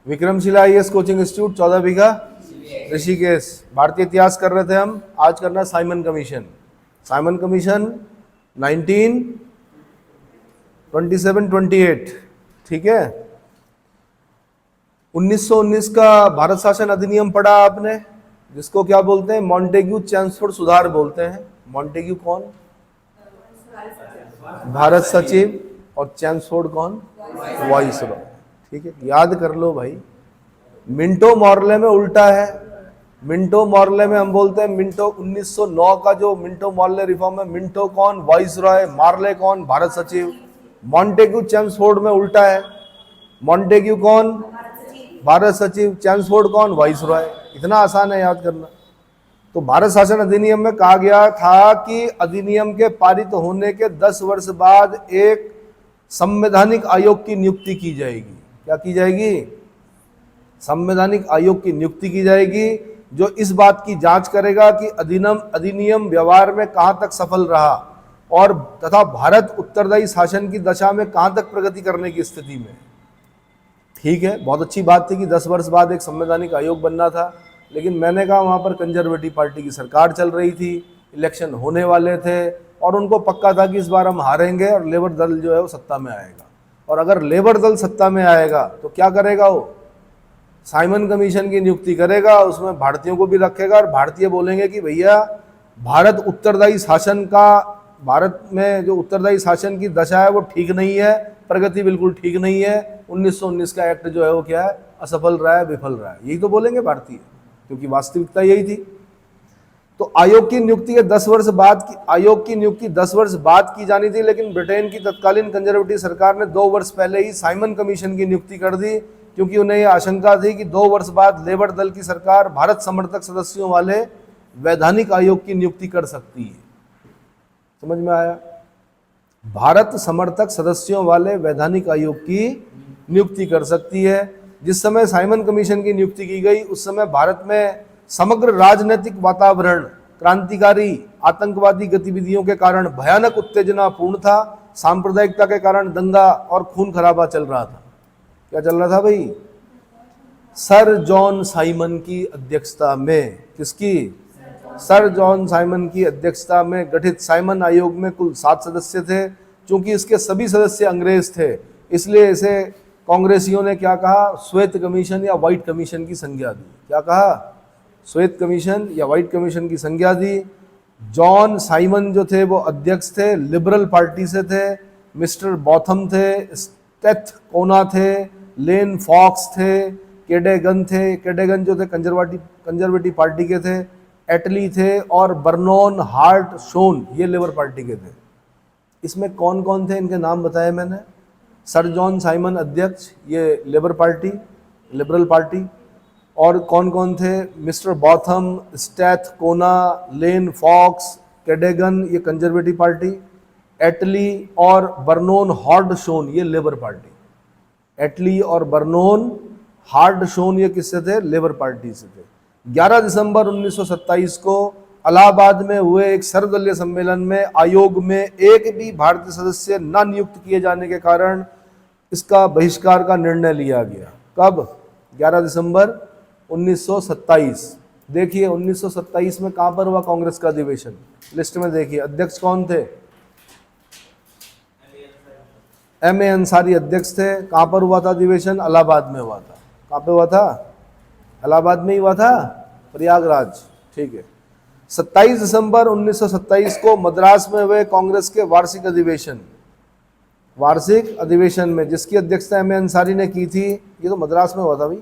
Vikramshila IAS coaching institute 14 बीघा ऋषिकेश। भारतीय इतिहास कर रहे थे हम, आज करना साइमन कमीशन। साइमन कमीशन 1927-28, ठीक है। 1919 का भारत शासन अधिनियम पढ़ा आपने, जिसको क्या बोलते हैं, मॉन्टेग्यू चैम्सफोर्ड सुधार बोलते हैं। मॉन्टेग्यू कौन? भारत सचिव। और चैम्सफोर्ड कौन? वाइसरॉय। ठीक है, याद कर लो भाई। मिंटो मॉर्ले में उल्टा है। मिंटो मॉर्ले में हम बोलते हैं मिंटो 1909 का जो मिंटो मॉर्ले रिफॉर्म है, मिंटो कौन? वाइसरॉय। मार्ले कौन? भारत सचिव। मॉन्टेग्यू चैम्सफोर्ड में उल्टा है। मॉन्टेग्यू कौन? भारत सचिव। चैम्सफोर्ड कौन? वाइसरॉय। इतना आसान है याद करना। तो भारत शासन अधिनियम में कहा गया था कि अधिनियम के पारित होने के 10 वर्ष बाद एक संवैधानिक आयोग की नियुक्ति की जाएगी। क्या की जाएगी? संवैधानिक आयोग की नियुक्ति की जाएगी, जो इस बात की जांच करेगा कि अधिनियम व्यवहार में कहां तक सफल रहा और तथा भारत उत्तरदायी शासन की दशा में कहां तक प्रगति करने की स्थिति में। ठीक है, बहुत अच्छी बात थी कि 10 वर्ष बाद एक संवैधानिक आयोग बनना था, लेकिन मैंने कहा वहां पर कंजर्वेटिव पार्टी की सरकार चल रही थी, इलेक्शन होने वाले थे और उनको पक्का था कि इस बार हम हारेंगे और लेबर दल जो है वो सत्ता में आएगा। और अगर लेबर दल सत्ता में आएगा तो क्या करेगा? वो साइमन कमीशन की नियुक्ति करेगा, उसमें भारतीयों को भी रखेगा और भारतीय बोलेंगे कि भैया भारत उत्तरदायी शासन का, भारत में जो उत्तरदायी शासन की दशा है वो ठीक नहीं है, प्रगति बिल्कुल ठीक नहीं है, 1919 का एक्ट जो है वो क्या है, असफल रहा है, विफल रहा है। यही तो बोलेंगे भारतीय, क्योंकि वास्तविकता यही थी। तो आयोग की नियुक्ति के 10 वर्ष बाद की, आयोग की नियुक्ति 10 वर्ष बाद की जानी थी, लेकिन ब्रिटेन की तत्कालीन कंजर्वेटिव सरकार ने 2 वर्ष पहले ही साइमन कमीशन की नियुक्ति कर दी, क्योंकि उन्हें यह आशंका थी कि 2 वर्ष बाद लेबर दल की सरकार भारत समर्थक सदस्यों वाले वैधानिक आयोग की नियुक्ति कर सकती है। समझ में आया? भारत समर्थक सदस्यों वाले वैधानिक आयोग की नियुक्ति कर सकती है। जिस समय साइमन कमीशन की नियुक्ति की गई उस समय भारत में समग्र राजनीतिक वातावरण क्रांतिकारी आतंकवादी गतिविधियों के कारण भयानक उत्तेजनापूर्ण था। सांप्रदायिकता के कारण दंगा और खून खराबा चल रहा था। क्या चल रहा था भाई? सर जॉन साइमन की अध्यक्षता में, किसकी? सर जॉन साइमन की अध्यक्षता में गठित साइमन आयोग में कुल 7 सदस्य थे। चूंकि इसके सभी सदस्य अंग्रेज थे, इसलिए इसे कांग्रेसियों ने क्या कहा? श्वेत कमीशन या व्हाइट कमीशन की संज्ञा दी। क्या कहा? श्वेत कमीशन या व्हाइट कमीशन की संज्ञा दी। जॉन साइमन जो थे वो अध्यक्ष थे, लिबरल पार्टी से थे। मिस्टर बॉथम थे, स्टेथ कोना थे, लेन फॉक्स थे, केडेगन थे। केडेगन जो थे कंजर्वेटिव पार्टी के थे। एटली थे और बर्नोन हार्ट शोन ये लेबर पार्टी के थे। इसमें कौन कौन थे इनके नाम बताए मैंने। सर जॉन साइमन अध्यक्ष, ये लेबर पार्टी, लिबरल पार्टी। और कौन कौन थे? मिस्टर बॉथम, स्टेथ कोना, लेन फॉक्स, केडेगन ये कंजर्वेटिव पार्टी। एटली और बर्नोन हार्ड शोन ये लेबर पार्टी। एटली और बर्नोन हार्ड शोन ये किससे थे? लेबर पार्टी से थे। 11 दिसंबर 1927 को इलाहाबाद में हुए एक सर्वदलीय सम्मेलन में आयोग में एक भी भारतीय सदस्य न नियुक्त किए जाने के कारण इसका बहिष्कार का निर्णय लिया गया। कब? 11 दिसंबर 1927। देखिए 1927 में कहां पर हुआ कांग्रेस का अधिवेशन? लिस्ट में देखिए अध्यक्ष कौन थे? एम ए अंसारी अध्यक्ष थे। कहां पर हुआ था अधिवेशन? इलाहाबाद में हुआ था। कहां पे हुआ था? इलाहाबाद में ही हुआ था, प्रयागराज। ठीक है। 27 दिसंबर 1927 को मद्रास में हुए कांग्रेस के वार्षिक अधिवेशन में जिसकी अध्यक्षता एम ए अंसारी ने की थी, ये तो मद्रास में हुआ था भाई,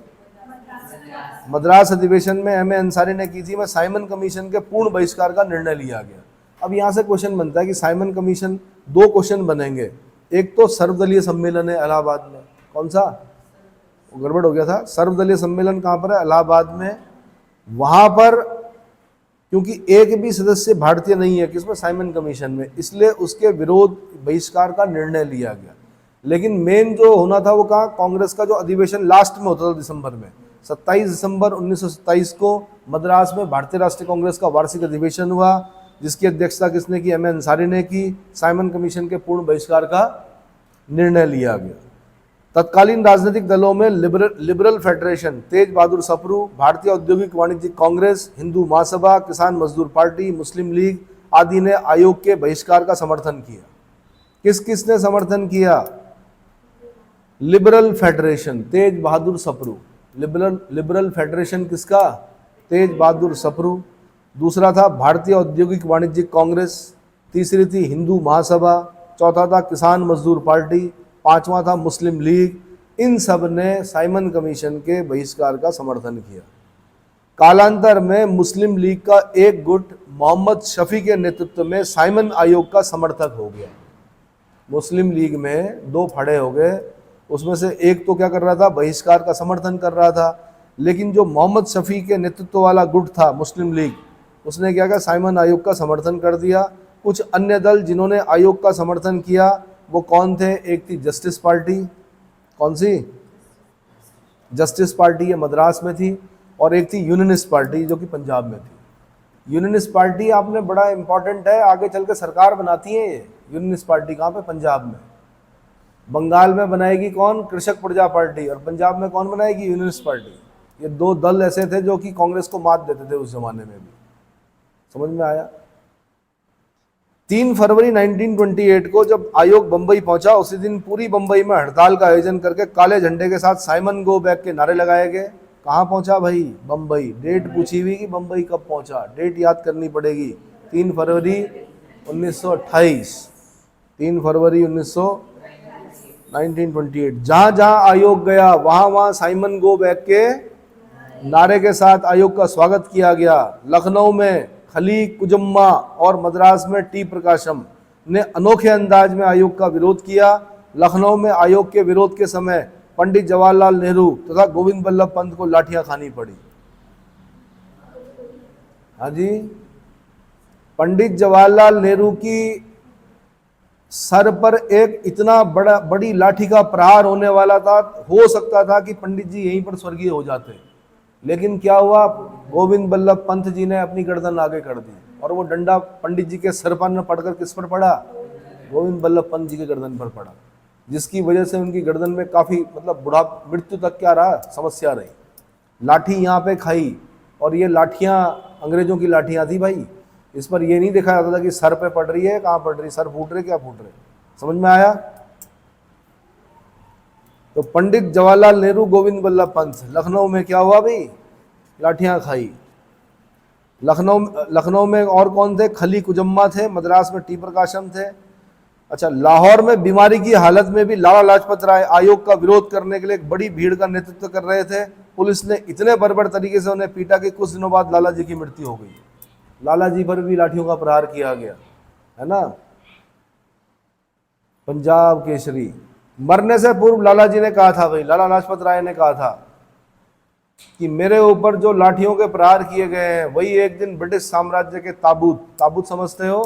मद्रास अधिवेशन में एम ए अंसारी ने की थी, में साइमन कमीशन के पूर्ण बहिष्कार का निर्णय लिया गया। अब यहाँ से क्वेश्चन बनता है कि साइमन कमीशन, 2 क्वेश्चन बनेंगे। एक तो सर्वदलीय सम्मेलन है इलाहाबाद में, कौन सा? वो गड़बड़ हो गया था। सर्वदलीय सम्मेलन कहाँ पर है? इलाहाबाद में। वहां पर क्योंकि एक भी सदस्य भारतीय नहीं है किसमें? साइमन कमीशन में, इसलिए उसके विरोध बहिष्कार का निर्णय लिया गया। लेकिन मेन जो होना था वो कहा? कांग्रेस का जो अधिवेशन लास्ट में होता था दिसंबर में, 27 दिसंबर 1927 को मद्रास में भारतीय राष्ट्रीय कांग्रेस का वार्षिक अधिवेशन हुआ, जिसकी अध्यक्षता किसने की? एम ए अंसारी ने की। साइमन कमीशन के पूर्ण बहिष्कार का निर्णय लिया गया। तत्कालीन राजनीतिक दलों में लिबरल फेडरेशन, तेज बहादुर सप्रू, भारतीय औद्योगिक वाणिज्यिक कांग्रेस, हिंदू महासभा, किसान मजदूर पार्टी, मुस्लिम लीग आदि ने आयोग के बहिष्कार का समर्थन किया। किस किस ने समर्थन किया? लिबरल फेडरेशन, तेज बहादुर सप्रू। लिबरल फेडरेशन किसका? तेज बहादुर सप्रू। दूसरा था भारतीय औद्योगिक वाणिज्यिक कांग्रेस, तीसरी थी हिंदू महासभा, चौथा था किसान मजदूर पार्टी, पांचवा था मुस्लिम लीग। इन सब ने साइमन कमीशन के बहिष्कार का समर्थन किया। कालांतर में मुस्लिम लीग का एक गुट मोहम्मद शफी के नेतृत्व में साइमन आयोग का समर्थक हो गया। मुस्लिम लीग में दो फड़े हो गए, उसमें से एक तो क्या कर रहा था? बहिष्कार का समर्थन कर रहा था, लेकिन जो मोहम्मद शफी के नेतृत्व वाला गुट था मुस्लिम लीग, उसने क्या किया? साइमन आयोग का समर्थन कर दिया। कुछ अन्य दल जिन्होंने आयोग का समर्थन किया वो कौन थे? एक थी जस्टिस पार्टी। कौन सी? जस्टिस पार्टी, ये मद्रास में थी। और एक थी यूनियनिस्ट पार्टी जो कि पंजाब में थी। यूनियनिस्ट पार्टी आपने बड़ा इंपॉर्टेंट है, आगे चल के सरकार बनाती है ये। यूनियनिस्ट पार्टी कहाँ पे? पंजाब में। बंगाल में बनाएगी कौन? कृषक प्रजा पार्टी। और पंजाब में कौन बनाएगी? Unionist party. ये दो दल ऐसे थे जो कि कांग्रेस को मात देते थे उस जमाने में भी। समझ में आया? 3 फरवरी 1928 को जब आयोग बंबई पहुंचा, उसी दिन पूरी बंबई में हड़ताल का आयोजन करके काले झंडे के साथ साइमन गो बैक के नारे लगाए गए। कहाँ पहुंचा भाई? बंबई। डेट पूछी हुई कि बंबई कब पहुंचा, डेट याद करनी पड़ेगी। 3 फरवरी 1928, 3 फरवरी 1928। जहां जहां आयोग गया वहां वहां साइमन गो बैक के नारे के साथ आयोग का स्वागत किया गया। लखनऊ में खली कुजम्मा और मद्रास में टी प्रकाशम ने अनोखे अंदाज में आयोग का विरोध किया। लखनऊ में आयोग के विरोध के समय पंडित जवाहरलाल नेहरू तथा गोविंद बल्लभ पंत को लाठियां खानी पड़ी। हाँ जी, पंडित जवाहरलाल नेहरू की सर पर एक इतना बड़ी लाठी का प्रहार होने वाला था, हो सकता था कि पंडित जी यहीं पर स्वर्गीय हो जाते, लेकिन क्या हुआ? गोविंद बल्लभ पंत जी ने अपनी गर्दन आगे कर दी और वो डंडा पंडित जी के सर पर न पड़कर किस पर पड़ा? गोविंद बल्लभ पंत जी के गर्दन पर पड़ा, जिसकी वजह से उनकी गर्दन में काफ़ी बुढ़ा मृत्यु तक क्या रहा? समस्या रही। लाठी यहाँ पे खाई, और ये लाठियाँ अंग्रेजों की लाठियाँ थी भाई। इस पर ये नहीं देखा जाता था कि सर पे पड़ रही है, कहाँ पड़ रही, सर फूट रहे, क्या फूट रहे। समझ में आया? तो पंडित जवाहरलाल नेहरू, गोविंद बल्लभ पंत, लखनऊ में क्या हुआ भाई? लाठियाँ खाई। लखनऊ में और कौन थे? खली कुजम्मा थे, मद्रास में टी प्रकाशम थे। अच्छा, लाहौर में बीमारी की हालत में भी लाला लाजपत राय आयोग का विरोध करने के लिए एक बड़ी भीड़ का नेतृत्व कर रहे थे। पुलिस ने इतने बर्बर तरीके से उन्हें पीटा कि कुछ दिनों बाद लाला जी की मृत्यु हो गई। लाला जी पर भी लाठियों का प्रहार किया गया, है ना। पंजाब केसरी। मरने से पूर्व लाला जी ने कहा था भाई, लाला लाजपत राय ने कहा था कि मेरे ऊपर जो लाठियों के प्रहार किए गए हैं वही एक दिन ब्रिटिश साम्राज्य के ताबूत समझते हो,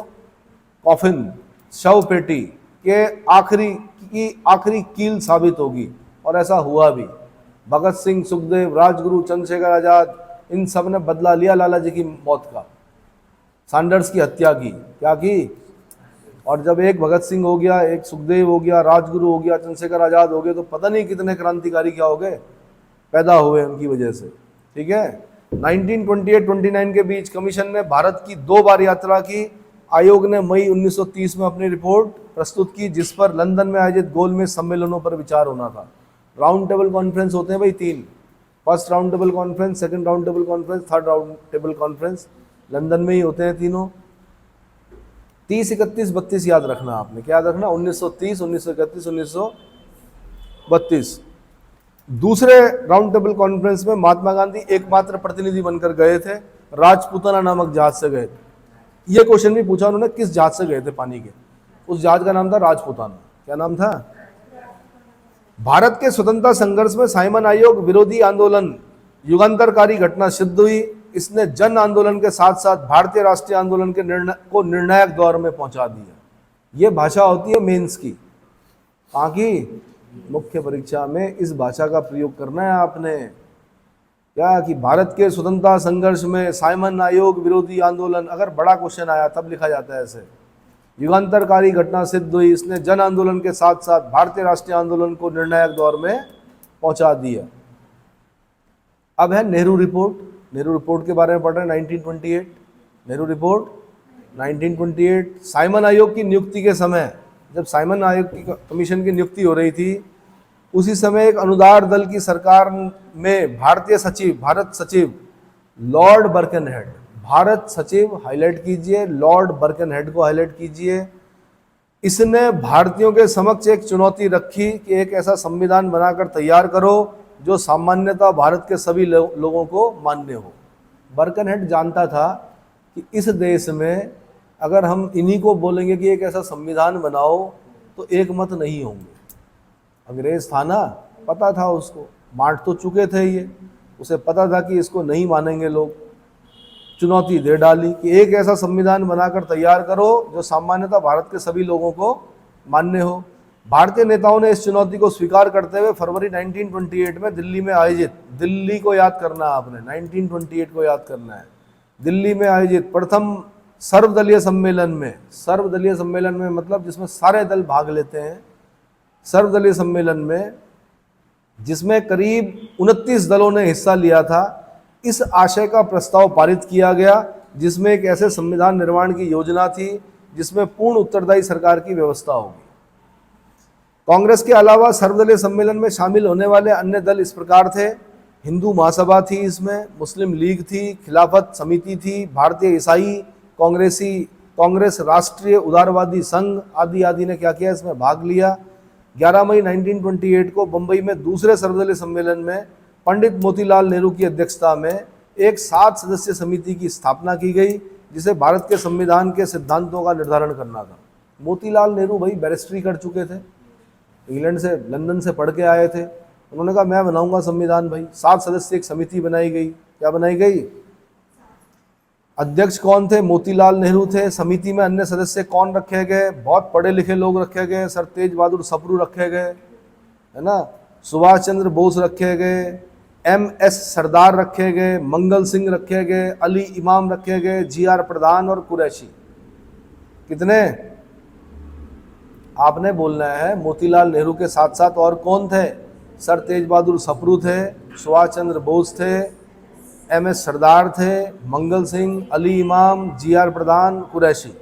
कॉफिन, शव पेटी के आखिरी कील साबित होगी। और ऐसा हुआ भी। भगत सिंह, सुखदेव, राजगुरु, चंद्रशेखर आजाद, इन सब ने बदला लिया लाला जी की मौत का। सैंडर्स की हत्या की, क्या की? और जब एक भगत सिंह हो गया, एक सुखदेव हो गया, राजगुरु हो गया, चंद्रशेखर आजाद हो गए, तो पता नहीं कितने क्रांतिकारी क्या हो गए, पैदा हुए उनकी वजह से। ठीक है। 1928-29 के बीच कमीशन ने भारत की 2 बार यात्रा की। आयोग ने मई 1930 में अपनी रिपोर्ट प्रस्तुत की, जिस पर लंदन में आयोजित गोलमेज सम्मेलनों पर विचार होना था। राउंड टेबल कॉन्फ्रेंस होते हैं भाई 3, first round table conference, second round table conference, third round table conference. London में ही होते हैं तीनों। 30, 31, 32 याद रखना आपने। क्या याद रखना? 1930, 1931, 1932। दूसरे राउंड टेबल कॉन्फ्रेंस में महात्मा गांधी एकमात्र प्रतिनिधि बनकर गए थे। राजपूताना नामक जहाज से गए थे। ये क्वेश्चन भी पूछा उन्होंने, किस जहाज से गए थे पानी के? उस जहाज का नाम था राजपूताना। क्या नाम था? भारत के स्वतंत्रता संघर्ष में साइमन आयोग विरोधी आंदोलन युगांतरकारी घटना सिद्ध हुई। इसने जन आंदोलन के साथ साथ भारतीय राष्ट्रीय आंदोलन के निर्णायक दौर में पहुंचा दिया। यह भाषा होती है मेंस की। कहाँ की? मुख्य परीक्षा में इस भाषा का प्रयोग करना है आपने। क्या कि भारत के स्वतंत्रता संघर्ष में साइमन आयोग विरोधी आंदोलन, अगर बड़ा क्वेश्चन आया तब लिखा जाता है ऐसे। युगांतरकारी घटना सिद्ध हुई। इसने जन आंदोलन के साथ साथ भारतीय राष्ट्रीय आंदोलन को निर्णायक दौर में पहुंचा दिया। अब है नेहरू रिपोर्ट। नेहरू रिपोर्ट के बारे में पढ़ रहे हैं 1928। नेहरू रिपोर्ट 1928। साइमन आयोग की नियुक्ति के समय, जब साइमन आयोग की कमीशन की नियुक्ति हो रही थी, उसी समय एक अनुदार दल की सरकार में भारत सचिव लॉर्ड बर्कनहेड, भारत सचिव हाईलाइट कीजिए, लॉर्ड बर्कनहेड को हाईलाइट कीजिए। इसने भारतीयों के समक्ष एक चुनौती रखी कि एक ऐसा संविधान बनाकर तैयार करो जो सामान्यतः भारत के सभी लोगों को मान्य हो। बर्कनहेड जानता था कि इस देश में अगर हम इन्हीं को बोलेंगे कि एक ऐसा संविधान बनाओ तो एक मत नहीं होंगे। अंग्रेज था ना, पता था उसको, बांट तो चुके थे ये, उसे पता था कि इसको नहीं मानेंगे लोग। चुनौती दे डाली कि एक ऐसा संविधान बनाकर तैयार करो जो सामान्यतः भारत के सभी लोगों को मान्य हो। भारतीय नेताओं ने इस चुनौती को स्वीकार करते हुए फरवरी 1928 में दिल्ली में आयोजित, दिल्ली को याद करना है आपने, 1928 को याद करना है, दिल्ली में आयोजित प्रथम सर्वदलीय सम्मेलन में, सर्वदलीय सम्मेलन में मतलब जिसमें सारे दल भाग लेते हैं, सर्वदलीय सम्मेलन में जिसमें करीब 29 दलों ने हिस्सा लिया था, इस आशय का प्रस्ताव पारित किया गया जिसमें एक ऐसे संविधान निर्माण की योजना थी जिसमें पूर्ण उत्तरदायी सरकार की व्यवस्था होगी। कांग्रेस के अलावा सर्वदलीय सम्मेलन में शामिल होने वाले अन्य दल इस प्रकार थे: हिंदू महासभा थी, इसमें मुस्लिम लीग थी, खिलाफत समिति थी, भारतीय ईसाई कांग्रेस, राष्ट्रीय उदारवादी संघ आदि आदि ने क्या किया, इसमें भाग लिया। 11 मई 1928 को बंबई में दूसरे सर्वदलीय सम्मेलन में पंडित मोतीलाल नेहरू की अध्यक्षता में एक 7 सदस्यीय समिति की स्थापना की गई जिसे भारत के संविधान के सिद्धांतों का निर्धारण करना था। मोतीलाल नेहरू भाई बैरिस्ट्री कर चुके थे, इंग्लैंड से, लंदन से पढ़ के आए थे। उन्होंने कहा मैं बनाऊंगा संविधान भाई। 7 सदस्य एक समिति बनाई गई। क्या बनाई गई? अध्यक्ष कौन थे? मोतीलाल नेहरू थे। समिति में अन्य सदस्य कौन रखे गए? बहुत पढ़े लिखे लोग रखे गए। सर तेज बहादुर सप्रू रखे गए, है ना, सुभाष चंद्र बोस रखे गए, MS सरदार रखे गए, मंगल सिंह रखे गए, अली इमाम रखे गए, GR प्रधान और कुरैशी। कितने आपने बोलना है? मोतीलाल नेहरू के साथ साथ और कौन थे? सर तेज बहादुर सप्रू थे, सुभाष चंद्र बोस थे, MS सरदार थे, मंगल सिंह, अली इमाम, GR प्रधान, कुरैशी।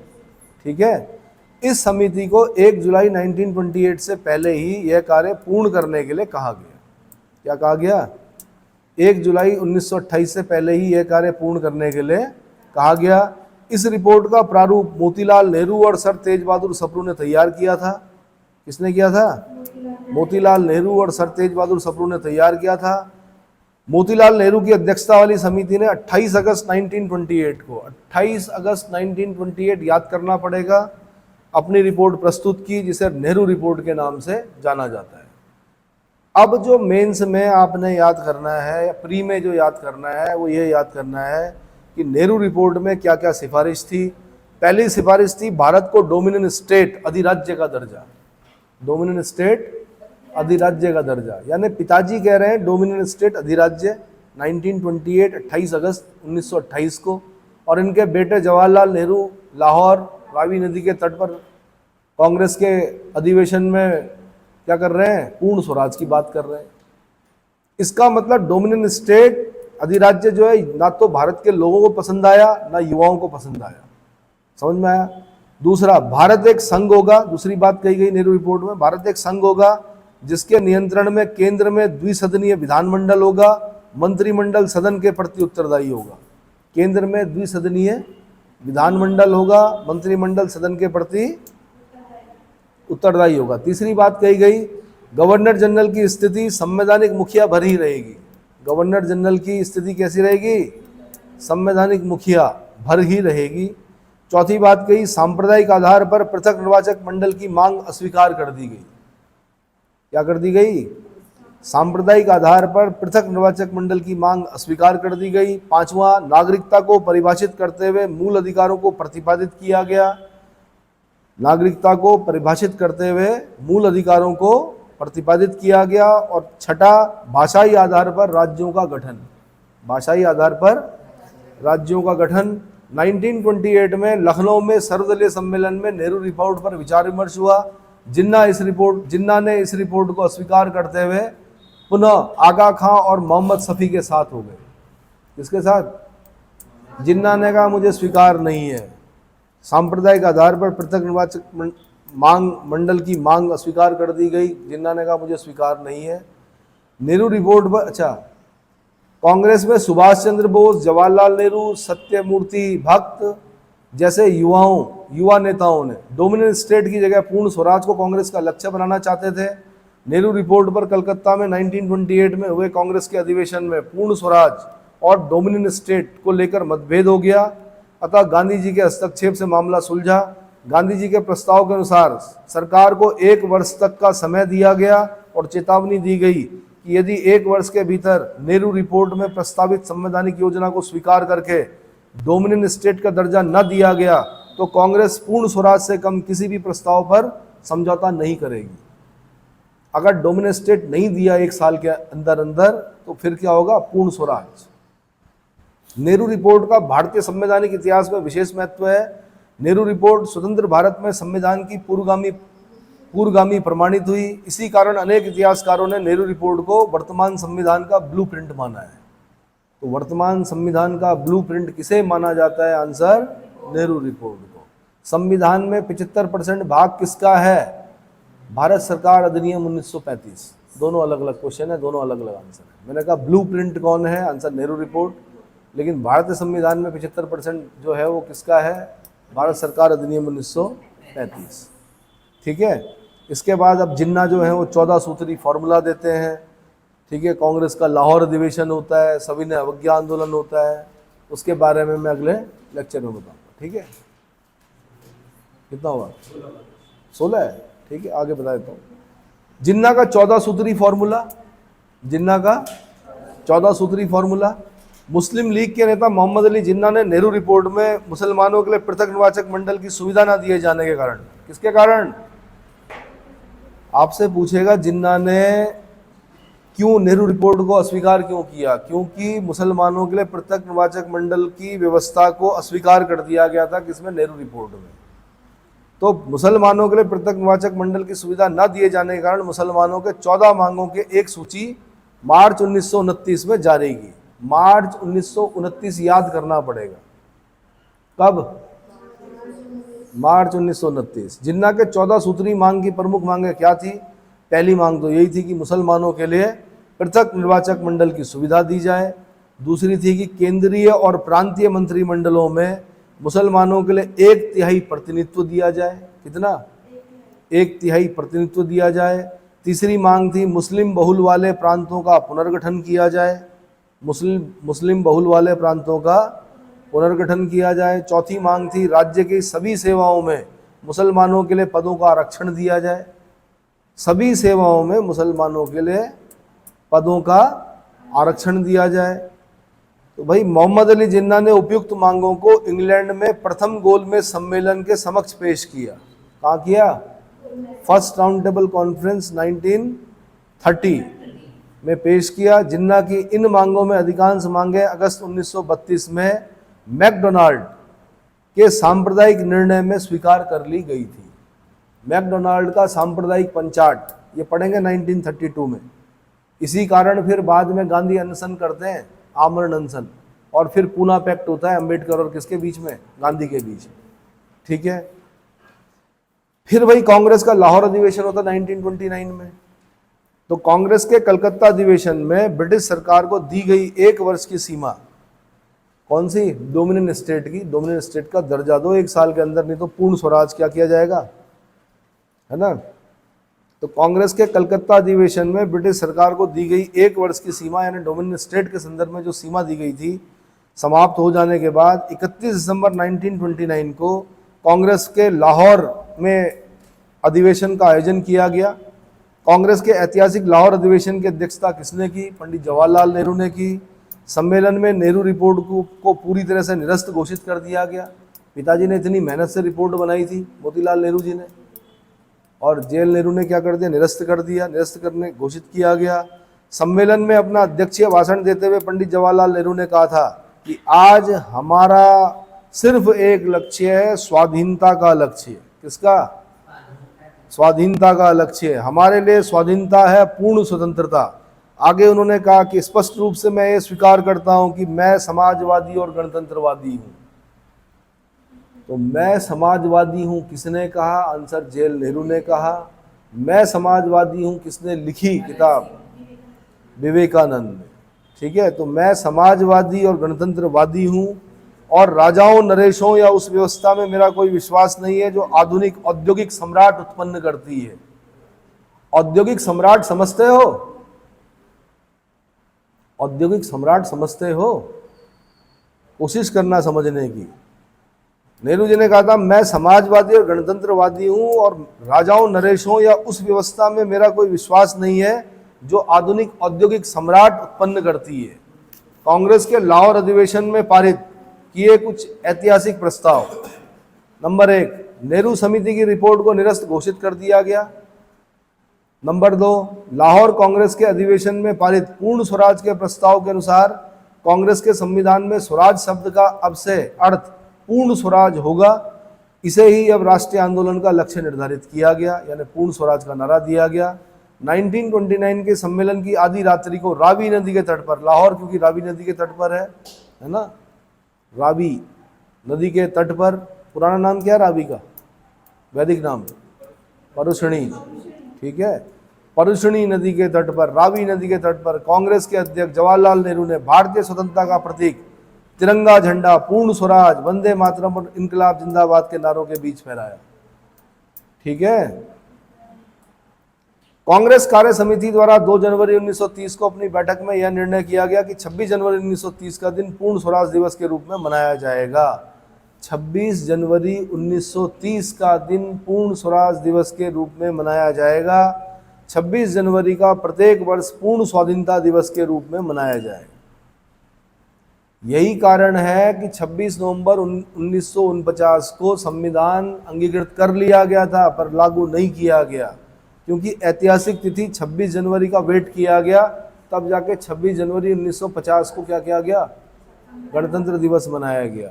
ठीक है। इस समिति को 1 जुलाई 1928 से पहले ही यह कार्य पूर्ण करने के लिए कहा गया। क्या कहा गया? 1 जुलाई 1928 से पहले ही यह कार्य पूर्ण करने के लिए कहा गया। इस रिपोर्ट का प्रारूप मोतीलाल नेहरू और सर तेज बहादुर सप्रू ने तैयार किया था। किसने किया था? मोतीलाल नेहरू और सर तेज बहादुर सप्रू ने तैयार किया था। मोतीलाल नेहरू की अध्यक्षता वाली समिति ने 28 अगस्त 1928 को, 28 अगस्त 1928 याद करना पड़ेगा, अपनी रिपोर्ट प्रस्तुत की जिसे नेहरू रिपोर्ट के नाम से जाना जाता है। अब जो मेंस में आपने याद करना है या प्री में जो याद करना है वो ये याद करना है कि नेहरू रिपोर्ट में क्या क्या सिफारिश थी। पहली सिफारिश थी भारत को डोमिनियन स्टेट, अधिराज्य का दर्जा, डोमिनियन स्टेट अधिराज्य का दर्जा, यानी पिताजी कह रहे हैं डोमिनियन स्टेट अधिराज्य 1928 28 अगस्त 1928 को, और इनके बेटे जवाहरलाल नेहरू लाहौर रावी नदी के तट पर कांग्रेस के अधिवेशन में क्या कर रहे हैं? पूर्ण स्वराज की बात कर रहे हैं। इसका मतलब डोमिनियन स्टेट अधिराज्य जो है ना तो भारत के लोगों को पसंद आया ना युवाओं को पसंद आया। समझ में आया? दूसरा, भारत एक संघ होगा, दूसरी बात कही गई नेहरू रिपोर्ट में, भारत एक संघ होगा जिसके नियंत्रण में केंद्र में द्विसदनीय विधानमंडल होगा, मंत्रिमंडल सदन के प्रति उत्तरदायी होगा। केंद्र में द्विसदनीय विधानमंडल होगा, मंत्रिमंडल सदन के प्रति उत्तरदायी होगा। तीसरी बात कही गई, गवर्नर जनरल की स्थिति संवैधानिक मुखिया भर ही रहेगी। गवर्नर जनरल की स्थिति कैसी रहेगी? संवैधानिक मुखिया भर ही रहेगी। चौथी बात कही, सांप्रदायिक आधार पर पृथक निर्वाचक मंडल की मांग अस्वीकार कर दी गई। क्या कर दी गई? सांप्रदायिक आधार पर पृथक निर्वाचक मंडल की मांग अस्वीकार कर दी गई। पांचवा, नागरिकता को परिभाषित करते हुए मूल अधिकारों को प्रतिपादित किया गया। नागरिकता को परिभाषित करते हुए मूल अधिकारों को प्रतिपादित किया गया। और छठा, भाषाई आधार पर राज्यों का गठन, भाषाई आधार पर राज्यों का गठन। 1928 में लखनऊ में सर्वदलीय सम्मेलन में नेहरू रिपोर्ट पर विचार विमर्श हुआ। जिन्ना ने इस रिपोर्ट को अस्वीकार करते हुए पुनः आगा खां और मोहम्मद शफी के साथ हो गए। किसके साथ? जिन्ना ने कहा मुझे स्वीकार नहीं है, सांप्रदायिक आधार पर पृथक निर्वाचक मंडल की मांग अस्वीकार कर दी गई। जिन्ना ने कहा मुझे स्वीकार नहीं है। नेहरू रिपोर्ट पर कांग्रेस में सुभाष चंद्र बोस, जवाहरलाल नेहरू, सत्यमूर्ति भक्त जैसे युवा नेताओं ने डोमिनेंट स्टेट की जगह पूर्ण स्वराज को कांग्रेस का लक्ष्य बनाना चाहते थे। नेहरू रिपोर्ट पर कलकत्ता में 1928 में हुए कांग्रेस के अधिवेशन में पूर्ण स्वराज और डोमिनेंट स्टेट को लेकर मतभेद हो गया। अतः गांधी जी के हस्तक्षेप से मामला सुलझा। गांधी जी के प्रस्ताव के अनुसार सरकार को 1 वर्ष तक का समय दिया गया और चेतावनी दी गई कि यदि 1 वर्ष के भीतर नेहरू रिपोर्ट में प्रस्तावित संवैधानिक योजना को स्वीकार करके डोमिनेंट स्टेट का दर्जा न दिया गया तो कांग्रेस पूर्ण स्वराज से कम किसी भी प्रस्ताव पर समझौता नहीं करेगी। अगर डोमिनेंट स्टेट नहीं दिया 1 साल के अंदर तो फिर क्या होगा? पूर्ण स्वराज। नेहरू रिपोर्ट का भारतीय संवैधानिक इतिहास में विशेष महत्व है। नेहरू रिपोर्ट स्वतंत्र भारत में संविधान की पूर्वगामी प्रमाणित हुई। इसी कारण अनेक इतिहासकारों ने नेहरू रिपोर्ट को वर्तमान संविधान का ब्लूप्रिंट माना है। तो वर्तमान संविधान का ब्लूप्रिंट किसे माना जाता है? आंसर नेहरू रिपोर्ट को। संविधान में 75% भाग किसका है? भारत सरकार अधिनियम 1935। दोनों अलग अलग क्वेश्चन है, दोनों अलग अलग आंसर है। मैंने कहा ब्लूप्रिंट कौन है? Answer Nehru report. लेकिन भारतीय संविधान में 75% जो है वो किसका है? भारत सरकार अधिनियम 1935। ठीक है। इसके बाद अब जिन्ना जो है वो 14 सूत्री फॉर्मूला देते हैं। ठीक है। कांग्रेस का लाहौर अधिवेशन होता है, सविनय अवज्ञा आंदोलन होता है, उसके बारे में मैं अगले लेक्चर में बताऊंगा। ठीक है। कितना हुआ? 16 है। ठीक है, आगे बता देता हूँ। जिन्ना का 14 सूत्री फॉर्मूला, जिन्ना का 14 सूत्री फॉर्मूला। मुस्लिम लीग के नेता मोहम्मद अली जिन्ना ने नेहरू रिपोर्ट में मुसलमानों के लिए पृथक निर्वाचक मंडल की सुविधा न दिए जाने के कारण, किसके कारण? आपसे पूछेगा जिन्ना ने क्यों नेहरू रिपोर्ट को अस्वीकार क्यों किया? क्योंकि मुसलमानों के लिए पृथक निर्वाचक मंडल की व्यवस्था को अस्वीकार कर दिया गया था। किसमें? नेहरू रिपोर्ट में। तो मुसलमानों के लिए पृथक निर्वाचक मंडल की सुविधा न दिए जाने के कारण मुसलमानों के 14 मांगों के एक सूची मार्च 1929 में जारी की। मार्च 1929 याद करना पड़ेगा। कब? मार्च 1929। जिन्ना के 14 सूत्री मांग की प्रमुख मांगें क्या थी? पहली मांग तो यही थी कि मुसलमानों के लिए पृथक निर्वाचक मंडल की सुविधा दी जाए। दूसरी थी कि केंद्रीय और प्रांतीय मंत्रिमंडलों में मुसलमानों के लिए 1/3 प्रतिनिधित्व दिया जाए। कितना? 1/3 प्रतिनिधित्व दिया जाए। तीसरी मांग थी मुस्लिम बहुल वाले प्रांतों का पुनर्गठन किया जाए। मुस्लिम बहुल वाले प्रांतों का पुनर्गठन किया जाए। चौथी मांग थी राज्य की सभी सेवाओं में मुसलमानों के लिए पदों का आरक्षण दिया जाए। सभी सेवाओं में मुसलमानों के लिए पदों का आरक्षण दिया जाए। तो भाई मोहम्मद अली जिन्ना ने उपयुक्त मांगों को इंग्लैंड में प्रथम गोलमेज सम्मेलन के समक्ष पेश किया। कहाँ किया? फर्स्ट राउंड टेबल कॉन्फ्रेंस 1930 में पेश किया। जिन्ना की इन मांगों में अधिकांश मांगें अगस्त 1932 में मैकडोनाल्ड के सांप्रदायिक निर्णय में स्वीकार कर ली गई थी। मैकडोनाल्ड का सांप्रदायिक पंचाट, ये पढ़ेंगे 1932 में। इसी कारण फिर बाद में गांधी अनशन करते हैं, आमरण अनशन, और फिर पूना पैक्ट होता है अंबेडकर और किसके बीच में? गांधी के बीच। ठीक है। फिर वही कांग्रेस का लाहौर अधिवेशन होता है 1929 में। तो कांग्रेस के कलकत्ता अधिवेशन में ब्रिटिश सरकार को दी गई 1 वर्ष की सीमा, कौन सी? डोमिनेंट स्टेट की। डोमिनेंट स्टेट का दर्जा दो 1 साल के अंदर, नहीं तो पूर्ण स्वराज क्या किया जाएगा, है ना। तो कांग्रेस के कलकत्ता अधिवेशन में ब्रिटिश सरकार को दी गई 1 वर्ष की सीमा, यानी डोमिनेंट स्टेट के संदर्भ में जो सीमा दी गई थी, समाप्त हो जाने के बाद 31 दिसंबर 1929 को कांग्रेस के लाहौर में अधिवेशन का आयोजन किया गया। कांग्रेस के ऐतिहासिक लाहौर अधिवेशन की अध्यक्षता किसने की? पंडित जवाहरलाल नेहरू ने की। सम्मेलन में नेहरू रिपोर्ट को पूरी तरह से निरस्त घोषित कर दिया गया। पिताजी ने इतनी मेहनत से रिपोर्ट बनाई थी, मोतीलाल नेहरू जी ने, और जेल नेहरू ने क्या कर दिया? निरस्त कर दिया। निरस्त करने घोषित किया गया। सम्मेलन में अपना अध्यक्षीय भाषण देते हुए पंडित जवाहरलाल नेहरू ने कहा था कि आज हमारा सिर्फ एक लक्ष्य है, स्वाधीनता का लक्ष्य। किसका? स्वाधीनता का लक्ष्य। हमारे लिए स्वाधीनता है पूर्ण स्वतंत्रता। आगे उन्होंने कहा कि स्पष्ट रूप से मैं ये स्वीकार करता हूं कि मैं समाजवादी और गणतंत्रवादी हूं। तो मैं समाजवादी हूं किसने कहा? आंसर जेल नेहरू ने कहा। मैं समाजवादी हूं किसने लिखी किताब? विवेकानंद ने। ठीक है, तो मैं समाजवादी और गणतंत्रवादी हूं और राजाओं नरेशों या उस व्यवस्था में मेरा कोई विश्वास नहीं है जो आधुनिक औद्योगिक सम्राट उत्पन्न करती है। औद्योगिक सम्राट समझते हो? औद्योगिक सम्राट समझते हो? कोशिश करना समझने की। नेहरू जी ने कहा था मैं समाजवादी और गणतंत्रवादी हूं और राजाओं नरेशों या उस व्यवस्था में मेरा कोई विश्वास नहीं है जो आधुनिक औद्योगिक सम्राट उत्पन्न करती है। कांग्रेस के लाहौर अधिवेशन में पारित किए कुछ ऐतिहासिक प्रस्ताव। नंबर 1, नेहरू समिति की रिपोर्ट को निरस्त घोषित कर दिया गया। नंबर 2, लाहौर कांग्रेस के अधिवेशन में पारित पूर्ण स्वराज के प्रस्ताव के अनुसार कांग्रेस के संविधान में स्वराज शब्द का अब से अर्थ पूर्ण स्वराज होगा। इसे ही अब राष्ट्रीय आंदोलन का लक्ष्य निर्धारित किया गया, यानी पूर्ण स्वराज का नारा दिया गया। 1929 के सम्मेलन की आधी रात्रि को रावी नदी के तट पर, लाहौर क्योंकि रावी नदी के तट पर है ना, रावी नदी के तट पर, पुराना नाम क्या है रावी का? वैदिक नाम परुषणी। ठीक है, परुषणी नदी के तट पर, रावी नदी के तट पर कांग्रेस के अध्यक्ष जवाहरलाल नेहरू ने भारतीय स्वतंत्रता का प्रतीक तिरंगा झंडा, पूर्ण स्वराज, वंदे मातरम और इनकलाब जिंदाबाद के नारों के बीच फहराया। ठीक है, कांग्रेस कार्य समिति द्वारा 2 जनवरी 1930 को अपनी बैठक में यह निर्णय किया गया कि 26 जनवरी 1930 का दिन पूर्ण स्वराज दिवस के रूप में मनाया जाएगा। 26 जनवरी 1930 का दिन पूर्ण स्वराज दिवस के रूप में मनाया जाएगा। 26 जनवरी का प्रत्येक वर्ष पूर्ण स्वाधीनता दिवस के रूप में मनाया जाएगा। यही कारण है कि 26 नवंबर 1949 को संविधान अंगीकृत कर लिया गया था पर लागू नहीं किया गया, क्योंकि ऐतिहासिक तिथि 26 जनवरी का वेट किया गया, तब जाके 26 जनवरी 1950 को क्या किया गया? गणतंत्र दिवस मनाया गया।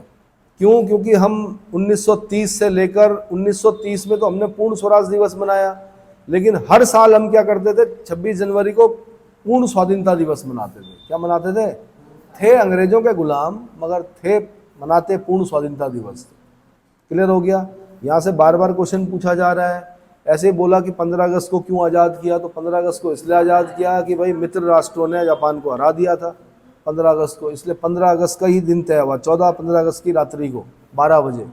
क्यों? क्योंकि हम 1930 से लेकर 1930 में तो हमने पूर्ण स्वराज दिवस मनाया, लेकिन हर साल हम क्या करते थे? 26 जनवरी को पूर्ण स्वाधीनता दिवस मनाते थे। क्या मनाते थे अंग्रेजों के गुलाम, मगर थे मनाते पूर्ण स्वाधीनता दिवस। क्लियर हो गया? यहाँ से बार बार क्वेश्चन पूछा जा रहा है। ऐसे बोला कि 15 अगस्त को क्यों आज़ाद किया? तो 15 अगस्त को इसलिए आज़ाद किया कि भाई मित्र राष्ट्रों ने जापान को हरा दिया था 15 अगस्त को, इसलिए 15 अगस्त का ही दिन तय हुआ, 15 अगस्त की रात्रि को 12 बजे।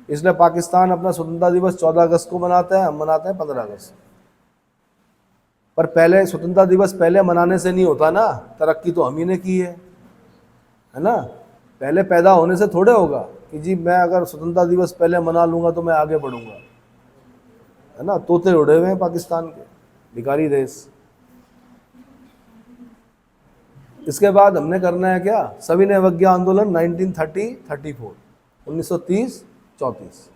इसलिए पाकिस्तान अपना स्वतंत्रता दिवस 14 अगस्त को मनाता है, हम मनाते हैं 15 अगस्त। पर पहले स्वतंत्रता दिवस पहले मनाने से नहीं होता ना, तरक्की तो हम ही ने की है ना। पहले पैदा होने से थोड़े होगा कि जी मैं अगर स्वतंत्रता दिवस पहले मना लूँगा तो मैं आगे बढ़ूँगा, है ना। तोते उड़े हुए हैं पाकिस्तान के, भिखारी देश। इसके बाद हमने करना है क्या? सविनय अवज्ञा आंदोलन 1930-34, 1930-34।